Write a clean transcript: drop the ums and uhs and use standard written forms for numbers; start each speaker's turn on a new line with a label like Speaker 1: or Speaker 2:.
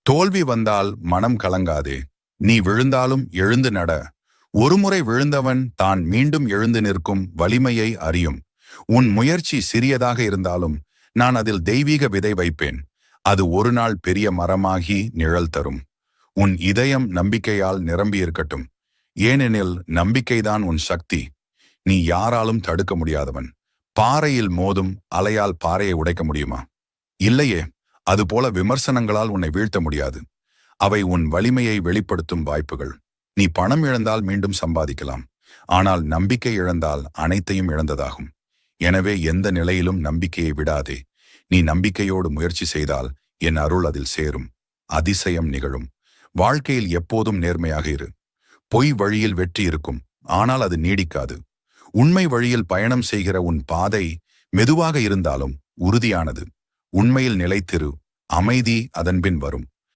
Speaker 1: தோல்வி வந்தால் மனம் கலங்காதே. நீ விழுந்தாலும் எழுந்து நட. ஒருமுறை விழுந்தவன் தான் மீண்டும் எழுந்து நிற்கும் வலிமையை அறியும். உன் முயற்சி சிறியதாக இருந்தாலும் நான் அதில் தெய்வீக விதை வைப்பேன். அது ஒரு நாள் பெரிய மரமாகி நிழல் தரும். உன் இதயம் நம்பிக்கையால் நிரம்பியிருக்கட்டும். ஏனெனில் நம்பிக்கைதான் உன் சக்தி. நீ யாராலும் தடுக்க முடியாதவன். பாறையில் மோதும் அலையால் பாறையை உடைக்க முடியுமா? இல்லையே. அதுபோல விமர்சனங்களால் உன்னை வீழ்த்த முடியாது. அவை உன் வலிமையை வெளிப்படுத்தும் வாய்ப்புகள். நீ பணம் இழந்தால் மீண்டும் சம்பாதிக்கலாம். ஆனால் நம்பிக்கை இழந்தால் அனைத்தையும் இழந்ததாகும். எனவே எந்த நிலையிலும் நம்பிக்கையை விடாதே. நீ நம்பிக்கையோடு முயற்சி செய்தால் என் அருள் அதில் சேரும். அதிசயம் நிகழும். வாழ்க்கையில் எப்போதும் நேர்மையாக இரு. பொய் வழியில் வெற்றி இருக்கும், ஆனால் அது நீடிக்காது. உண்மை வழியில் பயணம் செய்கிற உன் பாதை மெதுவாக இருந்தாலும் உறுதியானது. உண்மையில் நிலைத்திரு. அமைதி அதன்பின் வரும்.